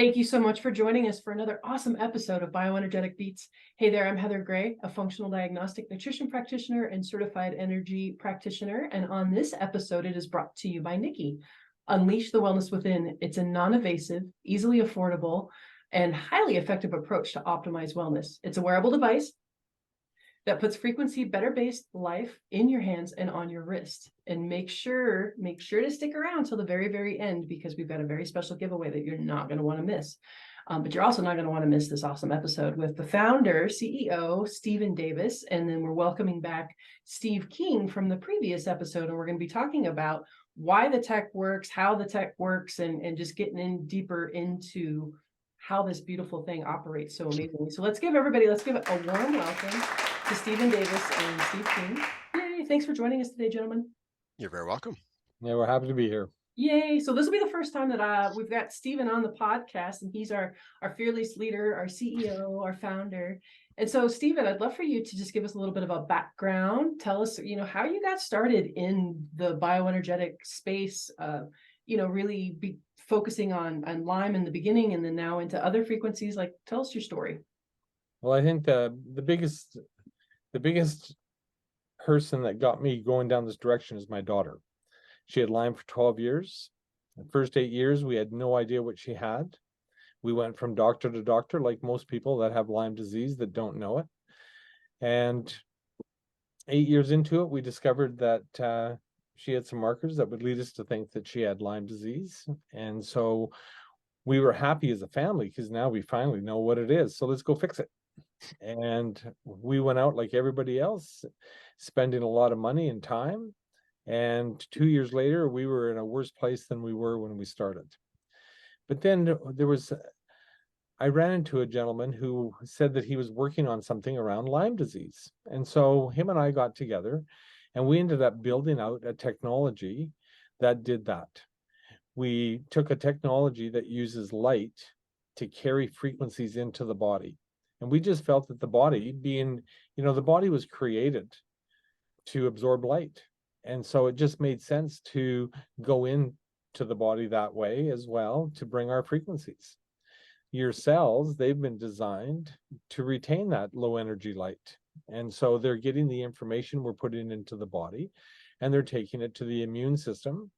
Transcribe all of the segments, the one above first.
Thank you so much for joining us for another awesome episode of Bioenergetic Beats. Hey there, I'm Heather Gray, a functional diagnostic nutrition practitioner and certified energy practitioner. And on this episode, it is brought to you by NIKKI. Unleash the wellness within. It's a non-invasive, easily affordable, and highly effective approach to optimize wellness. It's a wearable device that puts frequency better based life in your hands and on your wrist. And make sure to stick around till the very, very end, because we've got a very special giveaway that you're not going to want to miss. But you're also not going to want to miss this awesome episode with the founder, CEO, Stephen Davis. And then we're welcoming back Steve King from the previous episode. And we're going to be talking about why the tech works, how the tech works, and just getting in deeper into how this beautiful thing operates so amazingly. So let's give a warm welcome to Stephen Davis and Steve King. Yay, thanks for joining us today, gentlemen. You're very welcome. Yeah, we're happy to be here. Yay. So this will be the first time that we've got Stephen on the podcast, and he's our fearless leader, our CEO, our founder. And so, Stephen, I'd love for you to just give us a little bit of a background. Tell us, how you got started in the bioenergetic space, really be focusing on Lyme in the beginning and then now into other frequencies. Like, tell us your story. Well, I think the biggest person that got me going down this direction is my daughter. She had Lyme for 12 years. The first 8 years, we had no idea what she had. We went from doctor to doctor, like most people that have Lyme disease that don't know it. And 8 years into it, we discovered that she had some markers that would lead us to think that she had Lyme disease. And so we were happy as a family because now we finally know what it is. So let's go fix it. And we went out like everybody else, spending a lot of money and time. And 2 years later, we were in a worse place than we were when we started. But then I ran into a gentleman who said that he was working on something around Lyme disease. And so him and I got together and we ended up building out a technology that did that. We took a technology that uses light to carry frequencies into the body. And we just felt that the body the body was created to absorb light. And so it just made sense to go into the body that way as well, to bring our frequencies. Your cells, they've been designed to retain that low energy light. And so they're getting the information we're putting into the body, and they're taking it to the immune system.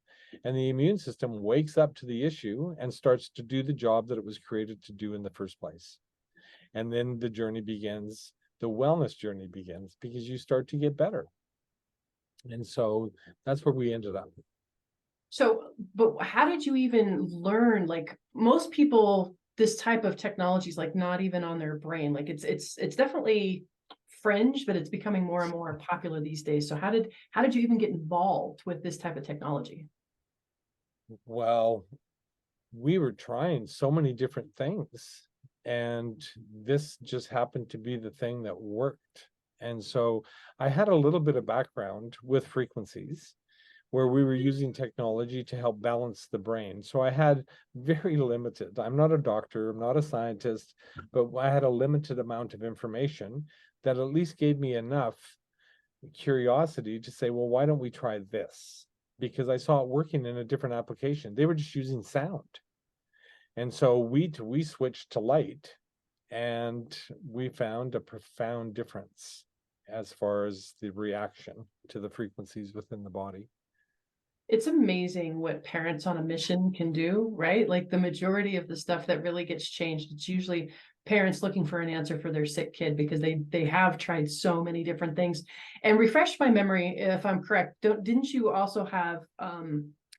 And the immune system wakes up to the issue and starts to do the job that it was created to do in the first place. And then the journey begins, the wellness journey begins, because you start to get better. And so that's where we ended up. So, but how did you even learn? Like, most people, this type of technology is like not even on their brain. Like it's definitely fringe, but it's becoming more and more popular these days. So how did you even get involved with this type of technology? Well, we were trying so many different things, and this just happened to be the thing that worked. And so I had a little bit of background with frequencies where we were using technology to help balance the brain. So I had very limited, I'm not a doctor, I'm not a scientist, but I had a limited amount of information that at least gave me enough curiosity to say, well, why don't we try this? Because I saw it working in a different application. They were just using sound. And so we switched to light, and we found a profound difference as far as the reaction to the frequencies within the body. It's amazing what parents on a mission can do, right? Like, the majority of the stuff that really gets changed, it's usually parents looking for an answer for their sick kid because they have tried so many different things. And refresh my memory if I'm correct, didn't you also have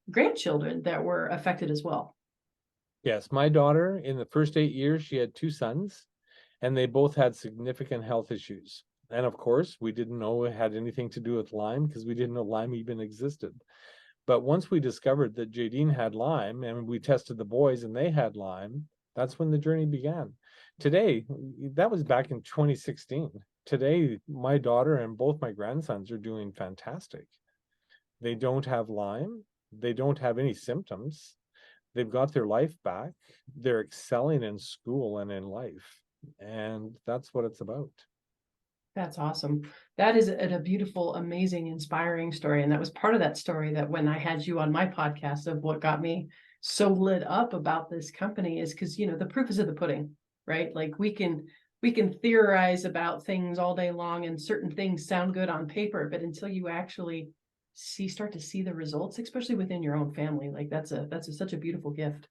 grandchildren that were affected as well? Yes, my daughter, in the first 8 years, she had 2 sons, and they both had significant health issues. And of course, we didn't know it had anything to do with Lyme because we didn't know Lyme even existed. But once we discovered that Jadine had Lyme and we tested the boys and they had Lyme, that's when the journey began. Today, that was back in 2016. Today, my daughter and both my grandsons are doing fantastic. They don't have Lyme. They don't have any symptoms. They've got their life back. They're excelling in school and in life. And that's what it's about. That's awesome. That is a beautiful, amazing, inspiring story. And that was part of that story that when I had you on my podcast of what got me so lit up about this company is because, the proof is in the pudding, right? Like we can theorize about things all day long and certain things sound good on paper, but until you actually start to see the results, especially within your own family, like that's such a beautiful gift.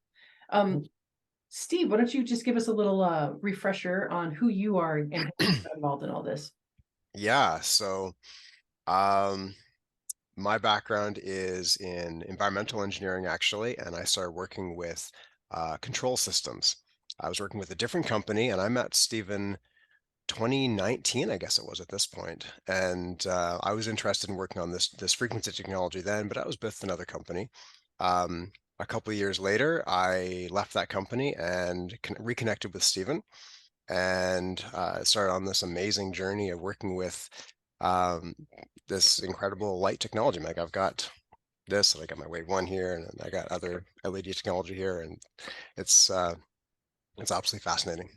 Steve, why don't you just give us a little refresher on who you are and how you got involved in all this? Yeah, so my background is in environmental engineering, actually, and I started working with control systems. I was working with a different company, and I met Stephen 2019, I guess it was at this point. And I was interested in working on this frequency technology then, but I was with another company. A couple of years later, I left that company and reconnected with Stephen and started on this amazing journey of working with um, this incredible light technology. Like I've got this, and I got my Wave 1 here, and I got other LED technology here, and it's absolutely fascinating.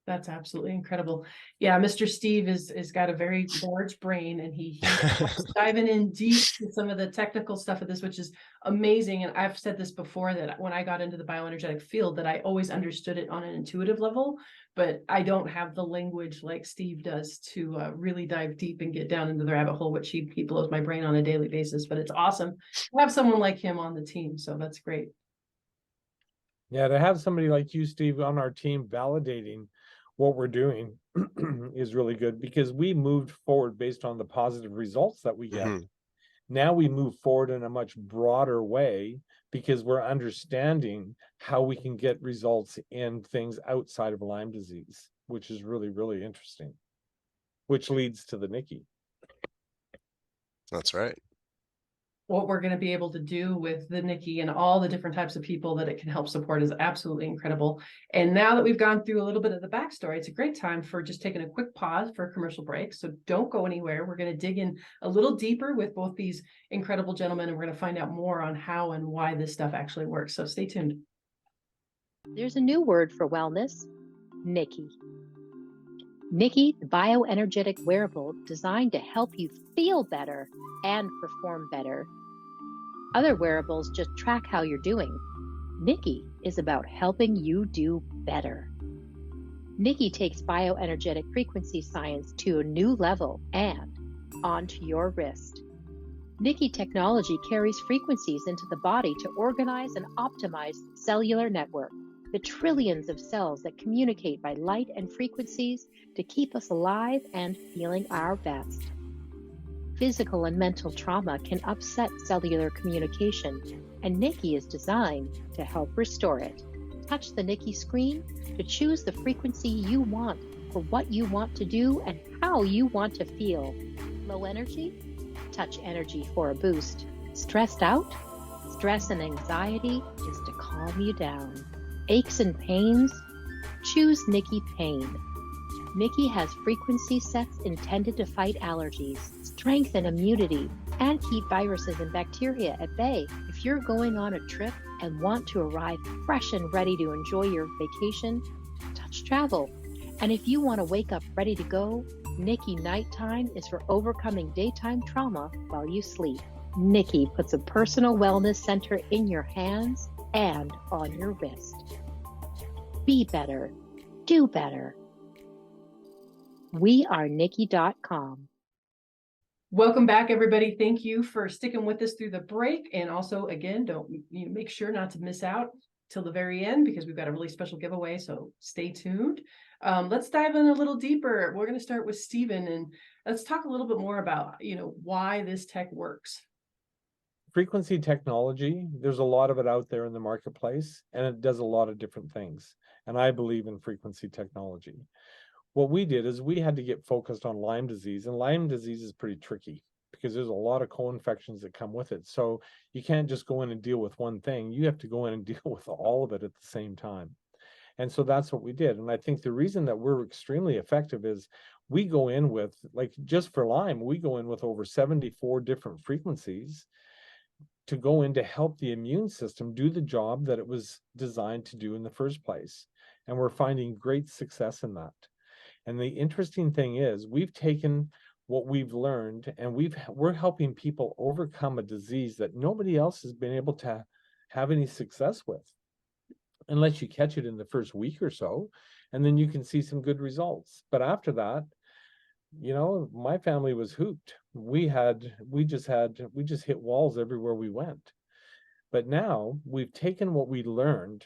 That's absolutely incredible. Yeah, Mr. Steve is got a very large brain, and he's diving in deep to some of the technical stuff of this, which is amazing. And I've said this before, that when I got into the bioenergetic field, that I always understood it on an intuitive level, but I don't have the language like Steve does to really dive deep and get down into the rabbit hole, which he blows my brain on a daily basis. But it's awesome to have someone like him on the team, so that's great. Yeah, to have somebody like you, Steve, on our team validating what we're doing is really good, because we moved forward based on the positive results that we get. Mhm. Now we move forward in a much broader way because we're understanding how we can get results in things outside of Lyme disease, which is really, really interesting, which leads to the NIKKI. That's right. What we're going to be able to do with the NIKKI and all the different types of people that it can help support is absolutely incredible. And now that we've gone through a little bit of the backstory, it's a great time for just taking a quick pause for a commercial break. So don't go anywhere. We're going to dig in a little deeper with both these incredible gentlemen, and we're going to find out more on how and why this stuff actually works. So stay tuned. There's a new word for wellness, NIKKI. NIKKI, the bioenergetic wearable designed to help you feel better and perform better. Other wearables just track how you're doing. NIKKI is about helping you do better. NIKKI takes bioenergetic frequency science to a new level and onto your wrist. NIKKI technology carries frequencies into the body to organize and optimize the cellular network, the trillions of cells that communicate by light and frequencies to keep us alive and feeling our best. Physical and mental trauma can upset cellular communication, and NIKKI is designed to help restore it. Touch the NIKKI screen to choose the frequency you want for what you want to do and how you want to feel. Low energy? Touch energy for a boost. Stressed out? Stress and anxiety is to calm you down. Aches and pains? Choose NIKKI Pain. NIKKI has frequency sets intended to fight allergies, strengthen immunity, and keep viruses and bacteria at bay. If you're going on a trip and want to arrive fresh and ready to enjoy your vacation, touch travel. And if you want to wake up ready to go, NIKKI Nighttime is for overcoming daytime trauma while you sleep. NIKKI puts a personal wellness center in your hands and on your wrist. Be better. Do better. We are NIKKI.com. Welcome back, everybody. Thank you for sticking with us through the break. And also, again, make sure not to miss out till the very end, because we've got a really special giveaway. So stay tuned. Let's dive in a little deeper. We're going to start with Stephen, and let's talk a little bit more about, why this tech works. Frequency technology, there's a lot of it out there in the marketplace, and it does a lot of different things. And I believe in frequency technology. What we did is we had to get focused on Lyme disease, and Lyme disease is pretty tricky because there's a lot of co-infections that come with it. So you can't just go in and deal with one thing. You have to go in and deal with all of it at the same time. And so that's what we did. And I think the reason that we're extremely effective is we go in with, like, just for Lyme, we go in with over 74 different frequencies to go in to help the immune system do the job that it was designed to do in the first place. And we're finding great success in that. And the interesting thing is, we've taken what we've learned and we're helping people overcome a disease that nobody else has been able to have any success with, unless you catch it in the first week or so, and then you can see some good results. But after that, you know, my family was hooped. We just hit walls everywhere we went. But now we've taken what we learned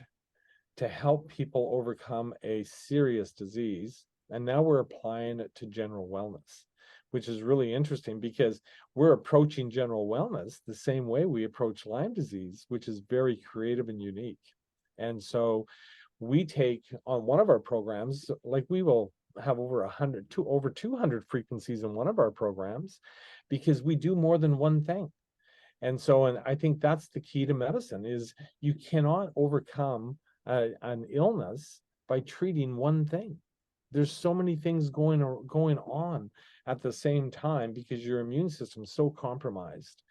to help people overcome a serious disease, and now we're applying it to general wellness, which is really interesting because we're approaching general wellness the same way we approach Lyme disease, which is very creative and unique. And so we take on one of our programs, like we will have over 200 frequencies in one of our programs, because we do more than one thing. And so, and I think that's the key to medicine, is you cannot overcome an illness by treating one thing. There's so many things going on at the same time because your immune system is so compromised.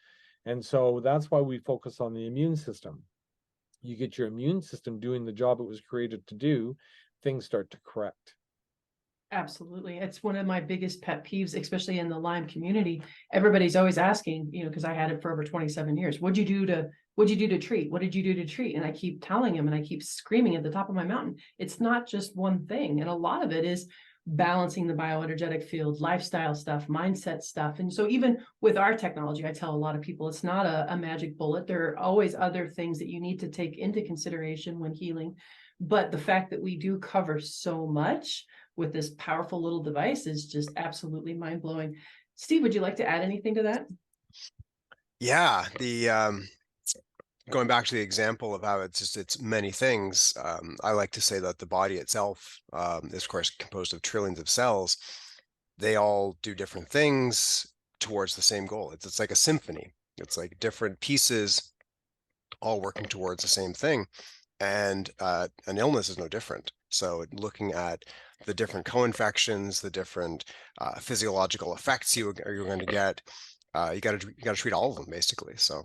And so that's why we focus on the immune system. You get your immune system doing the job it was created to do, things start to correct. Absolutely. It's one of my biggest pet peeves, especially in the Lyme community. Everybody's always asking, you know, because I had it for over 27 years. What'd you do to treat? What did you do to treat? And I keep telling him, and I keep screaming at the top of my mountain, it's not just one thing. And a lot of it is balancing the bioenergetic field, lifestyle stuff, mindset stuff. And so even with our technology, I tell a lot of people, it's not a magic bullet. There are always other things that you need to take into consideration when healing. But the fact that we do cover so much with this powerful little device is just absolutely mind-blowing. Steve, would you like to add anything to that? Yeah, going back to the example of how it's many things. I like to say that the body itself is, of course, composed of trillions of cells. They all do different things towards the same goal. It's like a symphony. It's like different pieces all working towards the same thing. And an illness is no different. So looking at the different co-infections, the different physiological effects you're going to get, you got to treat all of them basically. So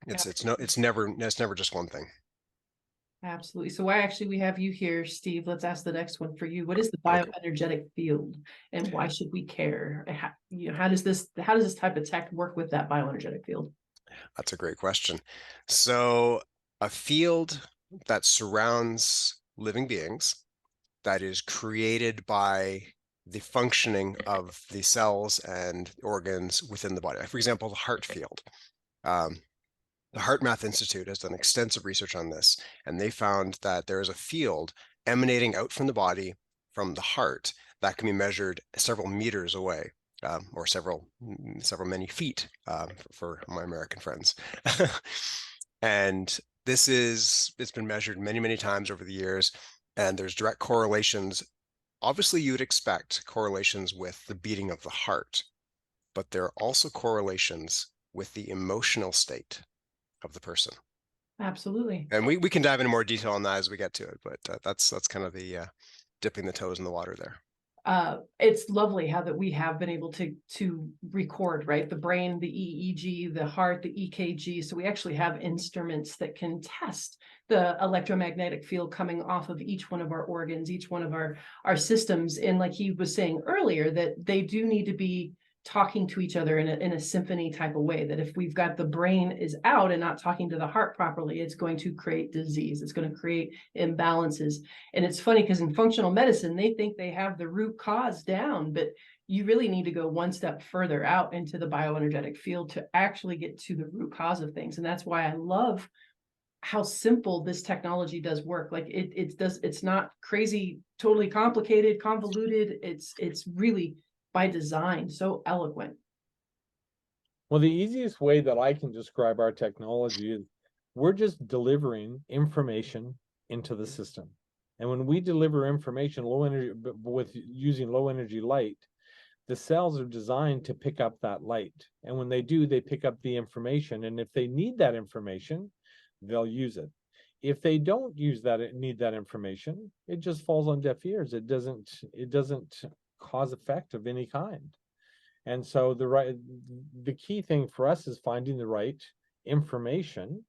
it's never just one thing. Absolutely. So why actually we have you here, Steve? Let's ask the next one for you. What is the bioenergetic field, and why should we care? How does this type of tech work with that bioenergetic field? That's a great question. So a field that surrounds living beings, that is created by the functioning of the cells and organs within the body. Like, for example, the heart field. The Heart Math Institute has done extensive research on this, and they found that there is a field emanating out from the body, from the heart, that can be measured several meters away, or several many feet for my American friends. And it's been measured many times over the years, and there's direct correlations. Obviously, you would expect correlations with the beating of the heart, but there are also correlations with the emotional state of the person. Absolutely. And we can dive into more detail on that as we get to it, but that's kind of the dipping the toes in the water there. It's lovely how that we have been able to record, right? The brain, the EEG, the heart, the EKG. So we actually have instruments that can test the electromagnetic field coming off of each one of our organs, each one of our systems. And like he was saying earlier, that they do need to be talking to each other in a symphony type of way, that if we've got the brain is out and not talking to the heart properly, it's going to create disease. It's going to create imbalances. And it's funny because in functional medicine, they think they have the root cause down, but you really need to go one step further out into the bioenergetic field to actually get to the root cause of things. And that's why I love how simple this technology does work. Like it's not crazy, totally complicated, convoluted. It's really by design, so eloquent. Well, the easiest way that I can describe our technology is we're just delivering information into the system. And when we deliver information low energy, but with using low energy light, the cells are designed to pick up that light. And when they do, they pick up the information. And if they need that information, they'll use it. If they don't need that information, it just falls on deaf ears. It doesn't cause effect of any kind. And so the key thing for us is finding the right information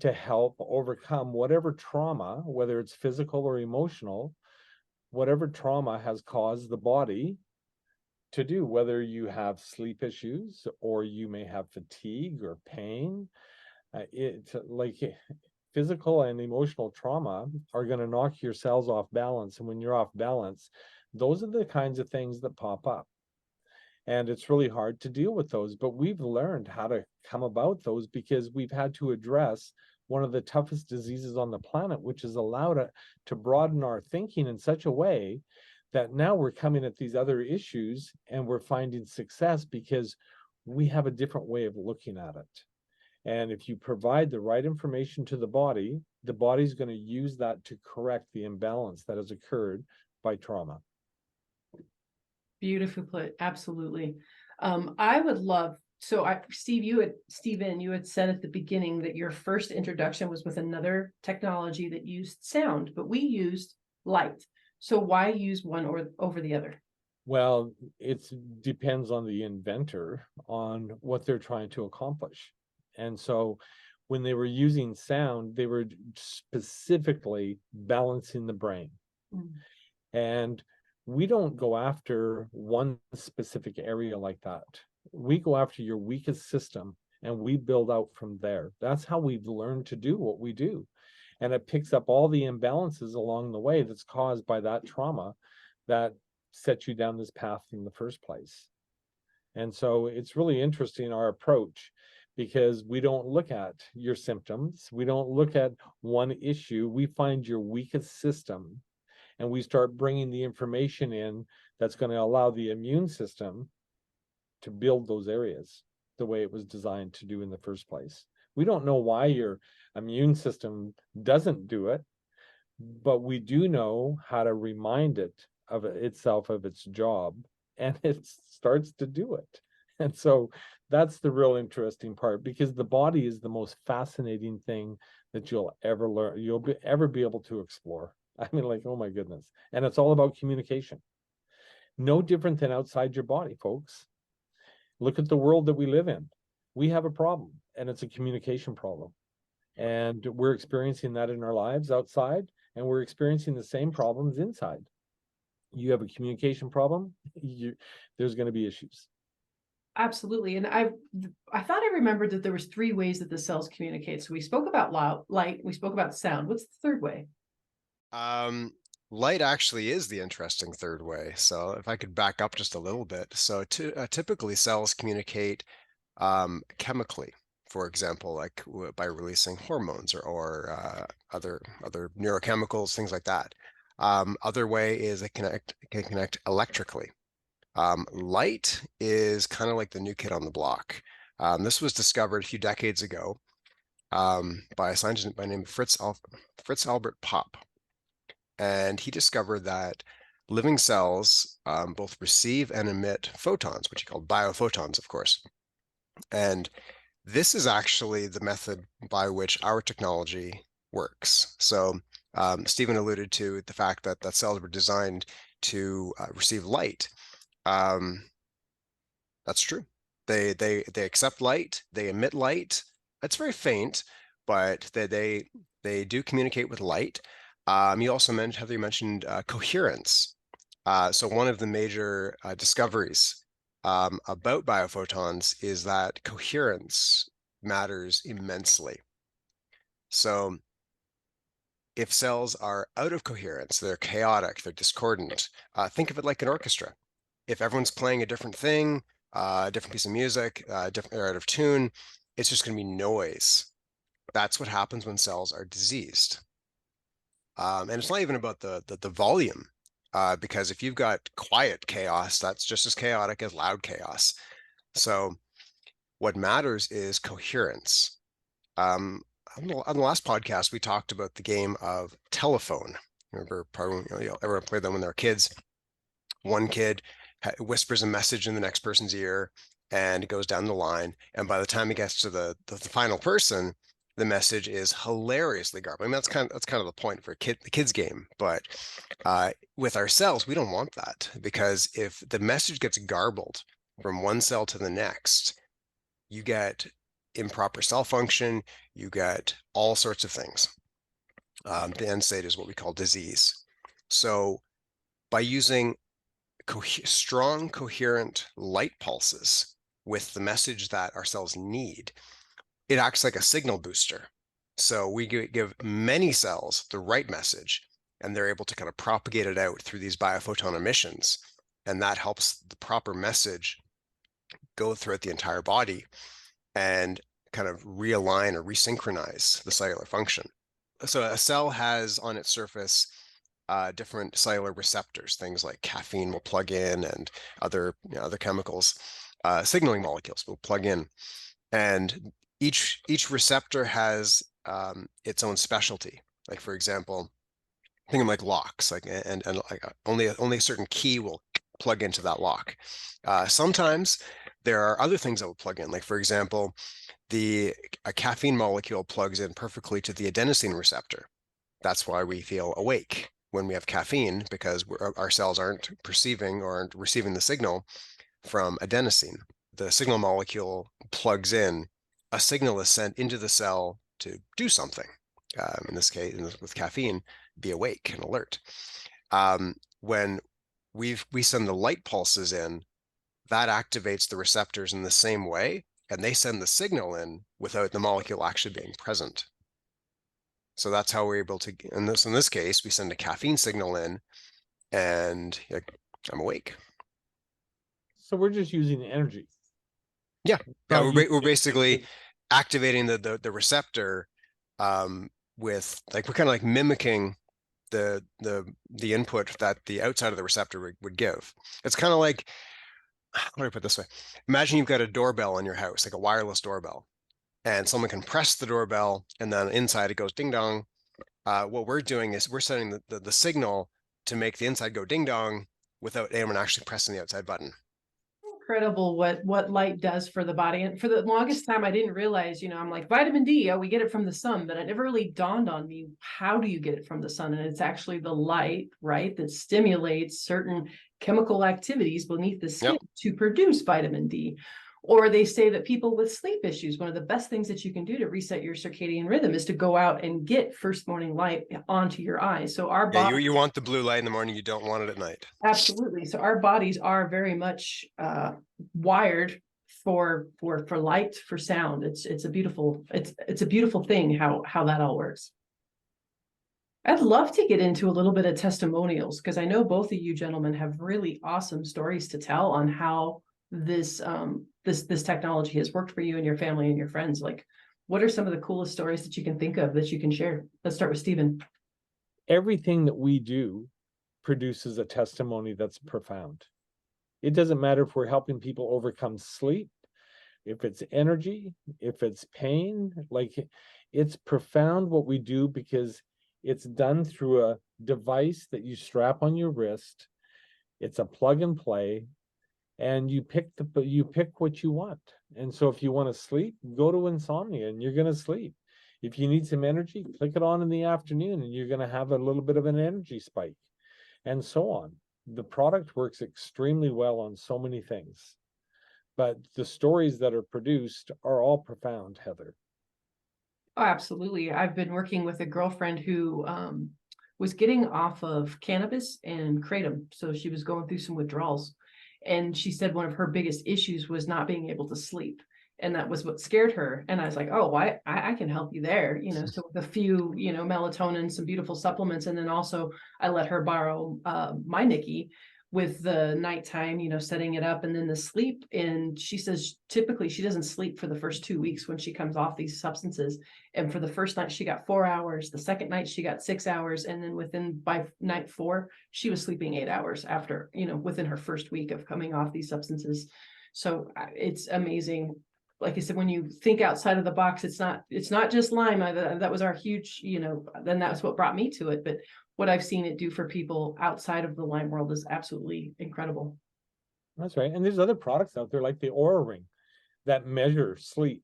to help overcome whatever trauma, whether it's physical or emotional, whatever trauma has caused the body to do, whether you have sleep issues or you may have fatigue or pain. Physical and emotional trauma are going to knock your cells off balance. And when you're off balance, those are the kinds of things that pop up. And it's really hard to deal with those. But we've learned how to come about those because we've had to address one of the toughest diseases on the planet, which has allowed it to broaden our thinking in such a way that now we're coming at these other issues and we're finding success because we have a different way of looking at it. And if you provide the right information to the body's going to use that to correct the imbalance that has occurred by trauma. Beautifully put. Absolutely. I would love, Stephen, you had said at the beginning that your first introduction was with another technology that used sound, but we used light. So why use one over the other? Well, it depends on the inventor on what they're trying to accomplish. And so when they were using sound, they were specifically balancing the brain. Mm. And we don't go after one specific area like that. We go after your weakest system and we build out from there. That's how we've learned to do what we do. And it picks up all the imbalances along the way that's caused by that trauma that set you down this path in the first place. And so it's really interesting, our approach, because we don't look at your symptoms. We don't look at one issue. We find your weakest system and we start bringing the information in that's going to allow the immune system to build those areas the way it was designed to do in the first place. We don't know why your immune system doesn't do it, but we do know how to remind it of itself of its job, and it starts to do it. And so that's the real interesting part, because the body is the most fascinating thing that you'll ever learn, ever be able to explore. I mean, like, oh my goodness. And it's all about communication. No different than outside your body, folks. Look at the world that we live in. We have a problem, and it's a communication problem. And we're experiencing that in our lives outside, and we're experiencing the same problems inside. You have a communication problem, there's going to be issues. Absolutely. And I thought I remembered that there was 3 ways that the cells communicate. So we spoke about light, we spoke about sound. What's the third way? Light actually is the interesting third way. So if I could back up just a little bit. So typically cells communicate chemically, for example, like by releasing hormones or other neurochemicals, things like that. Other way is it can connect electrically. Light is kind of like the new kid on the block. This was discovered a few decades ago by a scientist by the name of Fritz Albert Popp. And he discovered that living cells both receive and emit photons, which he called biophotons, of course. And this is actually the method by which our technology works. So Stephen alluded to the fact that cells were designed to receive light. That's true. They accept light, they emit light. It's very faint, but they do communicate with light. You also mentioned, Heather, you mentioned coherence. So one of the major discoveries about biophotons is that coherence matters immensely. So if cells are out of coherence, they're chaotic, they're discordant, think of it like an orchestra. If everyone's playing a different thing, a different piece of music, they're out of tune, it's just going to be noise. That's what happens when cells are diseased. And it's not even about the volume, because if you've got quiet chaos, that's just as chaotic as loud chaos. So what matters is coherence. On the last podcast, we talked about the game of telephone. Remember, probably everyone played them when they were kids. One kid whispers a message in the next person's ear, and it goes down the line. And by the time it gets to the final person, the message is hilariously garbled. I mean, that's kind of the point for the kids game. But with our cells, we don't want that, because if the message gets garbled from one cell to the next, you get improper cell function, you get all sorts of things. The end state is what we call disease. So by using strong, coherent light pulses with the message that our cells need, it acts like a signal booster. So we give many cells the right message, and they're able to kind of propagate it out through these biophoton emissions. And that helps the proper message go throughout the entire body and kind of realign or resynchronize the cellular function. So a cell has on its surface different cellular receptors, things like caffeine will plug in, and other chemicals, signaling molecules will plug in. And each receptor has its own specialty. Like, for example, think of like locks, like and like only a certain key will plug into that lock. Sometimes there are other things that will plug in. Like, for example, a caffeine molecule plugs in perfectly to the adenosine receptor. That's why we feel awake when we have caffeine, because our cells aren't perceiving or aren't receiving the signal from adenosine. The signal molecule plugs in, a signal is sent into the cell to do something. In this case, with caffeine, be awake and alert. When we send the light pulses in, that activates the receptors in the same way, and they send the signal in without the molecule actually being present. So that's how we're able to, in this case, we send a caffeine signal in, and I'm awake. So we're just using energy. Yeah, we're basically using activating the receptor with, like, we're kind of like mimicking the input that the outside of the receptor would give. It's kind of like, how do I put it this way? Imagine you've got a doorbell in your house, like a wireless doorbell, and someone can press the doorbell, and then inside it goes ding dong. What we're doing is we're sending the signal to make the inside go ding dong without anyone actually pressing the outside button. Incredible what light does for the body. And for the longest time, I didn't realize, I'm like, vitamin D, we get it from the sun, but it never really dawned on me, how do you get it from the sun? And it's actually the light, right, that stimulates certain chemical activities beneath the skin to produce vitamin D. Or they say that people with sleep issues, one of the best things that you can do to reset your circadian rhythm is to go out and get first morning light onto your eyes. So our body, you want the blue light in the morning, you don't want it at night. Absolutely. So our bodies are very much wired for light, for sound. It's a beautiful thing how that all works. I'd love to get into a little bit of testimonials, because I know both of you gentlemen have really awesome stories to tell on how this technology has worked for you and your family and your friends. Like, what are some of the coolest stories that you can think of that you can share? Let's start with Stephen. everything that we do produces a testimony that's profound. It doesn't matter if we're helping people overcome sleep, if it's energy, if it's pain, like, it's profound what we do, because it's done through a device that you strap on your wrist. It's a plug and play, and you pick what you want. And so if you want to sleep, go to insomnia and you're going to sleep. If you need some energy, click it on in the afternoon and you're going to have a little bit of an energy spike, and so on. The product works extremely well on so many things, but the stories that are produced are all profound, Heather. Oh, absolutely. I've been working with a girlfriend who was getting off of cannabis and kratom. So she was going through some withdrawals. And she said one of her biggest issues was not being able to sleep. And that was what scared her. And I was like, oh, I can help you there. So with a few, melatonin, some beautiful supplements. And then also I let her borrow my NIKKI with the nighttime, setting it up, and then the sleep. And she says typically she doesn't sleep for the first 2 weeks when she comes off these substances. And for the first night, she got 4 hours. The second night, she got 6 hours. And then by night 4, she was sleeping 8 hours after, within her first week of coming off these substances. So it's amazing. Like I said, when you think outside of the box, it's not just Lyme. That was our huge, then that's what brought me to it. But what I've seen it do for people outside of the Lyme world is absolutely incredible. That's right. And there's other products out there like the Oura Ring that measure sleep.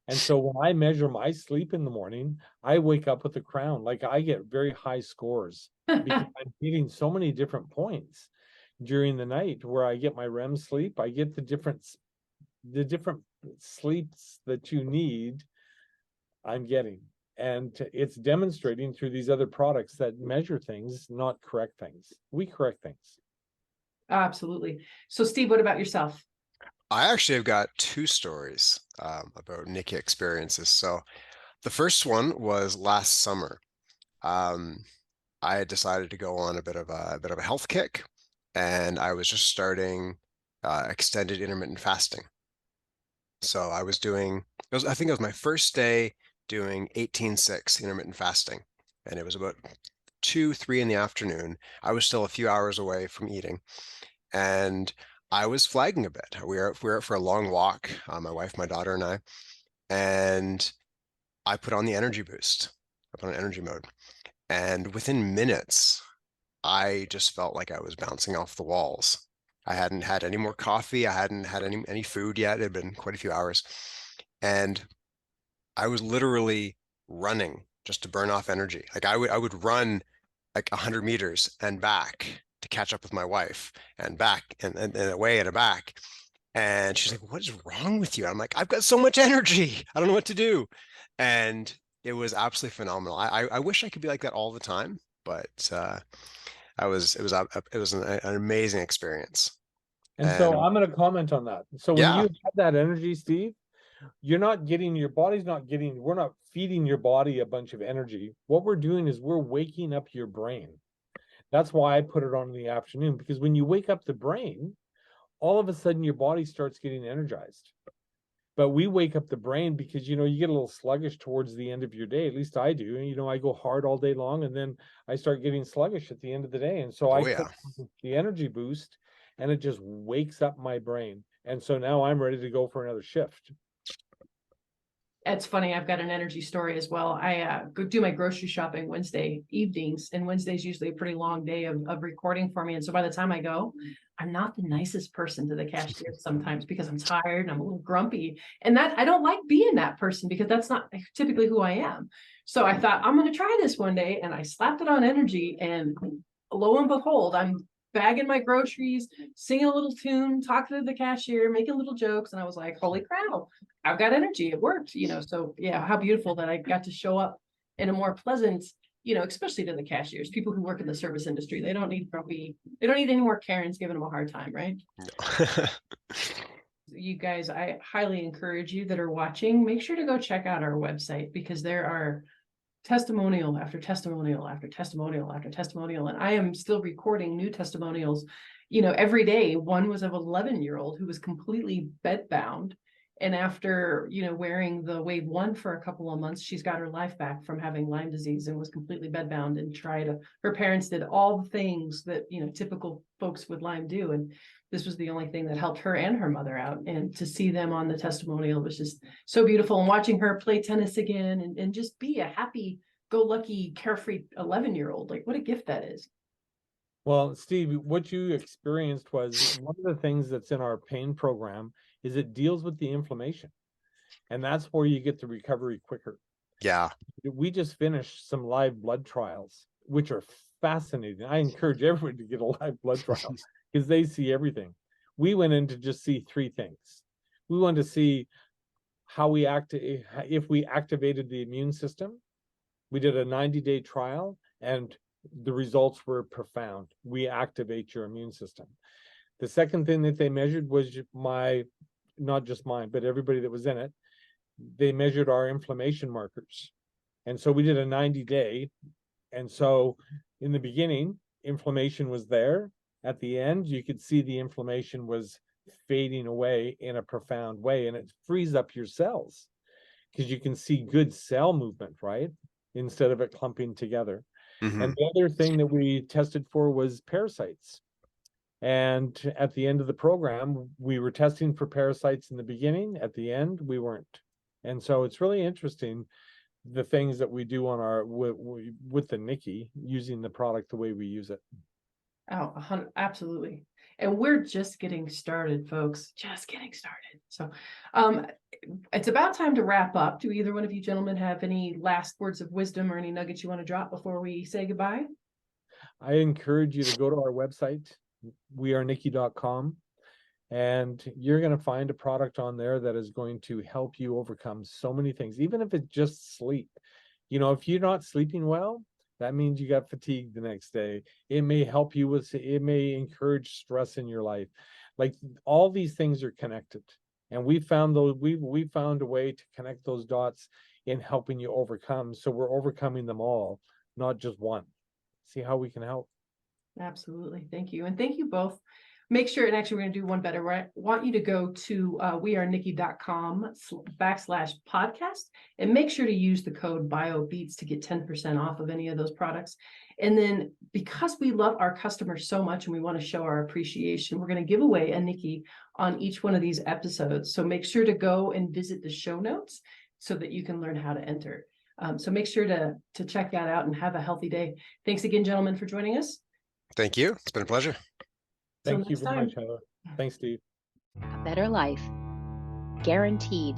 And so when I measure my sleep in the morning, I wake up with a crown. Like, I get very high scores because I'm hitting so many different points during the night where I get my REM sleep. I get the different sleeps that you need, I'm getting. And it's demonstrating through these other products that measure things, not correct things. We correct things. Absolutely. So Steve, what about yourself? I actually have got two stories about NIKKI experiences. So the first one was last summer. Um, I had decided to go on a bit of a health kick, and I was just starting extended intermittent fasting. So I was doing, I think it was my first day doing 18/6 intermittent fasting, and it was about 2, 3 in the afternoon. I was still a few hours away from eating, and I was flagging a bit. We were out for a long walk, my wife, my daughter, and I, and I put on the energy boost. I put on energy mode, and within minutes, I just felt like I was bouncing off the walls. I hadn't had any more coffee. I hadn't had any food yet. It had been quite a few hours, and I was literally running just to burn off energy. Like I would run like 100 meters and back to catch up with my wife, and back and away and back. And she's like, "What is wrong with you?" I'm like, "I've got so much energy. I don't know what to do." And it was absolutely phenomenal. I wish I could be like that all the time, but it was an amazing experience. And so And I'm going to comment on that. So when you yeah, have that energy, Steve, you're not getting, your body's not getting, we're not feeding your body a bunch of energy. What we're doing is we're waking up your brain. That's why I put it on in the afternoon, because when you wake up the brain, all of a sudden your body starts getting energized. But we wake up the brain because, you get a little sluggish towards the end of your day. At least I do. I go hard all day long, and then I start getting sluggish at the end of the day. And so I oh put yeah. the energy boost, and it just wakes up my brain. And so now I'm ready to go for another shift. It's funny, I've got an energy story as well. I go do my grocery shopping Wednesday evenings, and Wednesday's usually a pretty long day of recording for me. And so by the time I go, I'm not the nicest person to the cashier sometimes because I'm tired and I'm a little grumpy. And that I don't like being that person because that's not typically who I am. So I thought I'm going to try this one day, and I slapped it on energy, and lo and behold, I'm bagging my groceries, singing a little tune, talking to the cashier, making little jokes. And I was like, holy crap, I've got energy. It worked, So yeah, how beautiful that I got to show up in a more pleasant, especially to the cashiers, people who work in the service industry. They don't need any more Karens giving them a hard time, right? No. You guys, I highly encourage you that are watching, make sure to go check out our website, because there are testimonial after testimonial after testimonial after testimonial. And I am still recording new testimonials, every day. One was of an 11-year-old who was completely bedbound. And after, wearing the wave 1 for a couple of months, she's got her life back from having Lyme disease and was completely bedbound, and her parents did all the things that, typical folks with Lyme do. And this was the only thing that helped her and her mother out. And to see them on the testimonial was just so beautiful. And watching her play tennis again, and just be a happy go lucky, carefree 11-year-old, like what a gift that is. Well, Steve, what you experienced was one of the things that's in our pain program is it deals with the inflammation. And that's where you get the recovery quicker. Yeah. We just finished some live blood trials, which are fascinating. I encourage everyone to get a live blood trial because they see everything. We went in to just see 3 things. We wanted to see how we act, if we activated the immune system. We did a 90-day trial, and the results were profound. We activate your immune system. The second thing that they measured was not just mine, but everybody that was in it. They measured our inflammation markers. And so we did a 90-day. And so in the beginning, inflammation was there. At the end, you could see the inflammation was fading away in a profound way, and it frees up your cells because you can see good cell movement, right? Instead of it clumping together. Mm-hmm. And the other thing that we tested for was parasites. And at the end of the program, we were testing for parasites in the beginning. At the end, we weren't. And so it's really interesting, the things that we do on our with the NIKKI, using the product the way we use it. Oh, absolutely. And we're just getting started, folks, just getting started. So it's about time to wrap up. Do either one of you gentlemen have any last words of wisdom or any nuggets you want to drop before we say goodbye? I encourage you to go to our website, wearenikki.com, and you're going to find a product on there that is going to help you overcome so many things, even if it's just sleep. If you're not sleeping well, that means you got fatigued the next day. It may help you it may encourage stress in your life. Like all these things are connected. And we found we found a way to connect those dots in helping you overcome. So we're overcoming them all, not just one. See how we can help. Absolutely. Thank you. And thank you both. Make sure, and actually we're going to do one better. I want you to go to wearenikki.com/podcast and make sure to use the code BioBeats to get 10% off of any of those products. And then because we love our customers so much and we want to show our appreciation, we're going to give away a NIKKI on each one of these episodes. So make sure to go and visit the show notes so that you can learn how to enter. So make sure to check that out and have a healthy day. Thanks again, gentlemen, for joining us. Thank you. It's been a pleasure. Thank you very much, Heather. Thanks, Steve. A better life, guaranteed.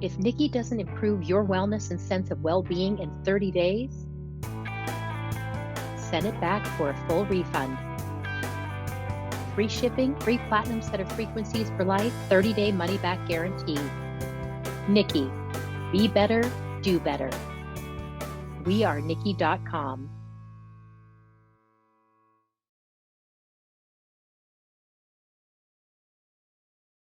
If NIKKI doesn't improve your wellness and sense of well-being in 30 days, send it back for a full refund. Free shipping, free platinum set of frequencies for life, 30-day money-back guarantee. NIKKI, be better, do better. wearenikki.com.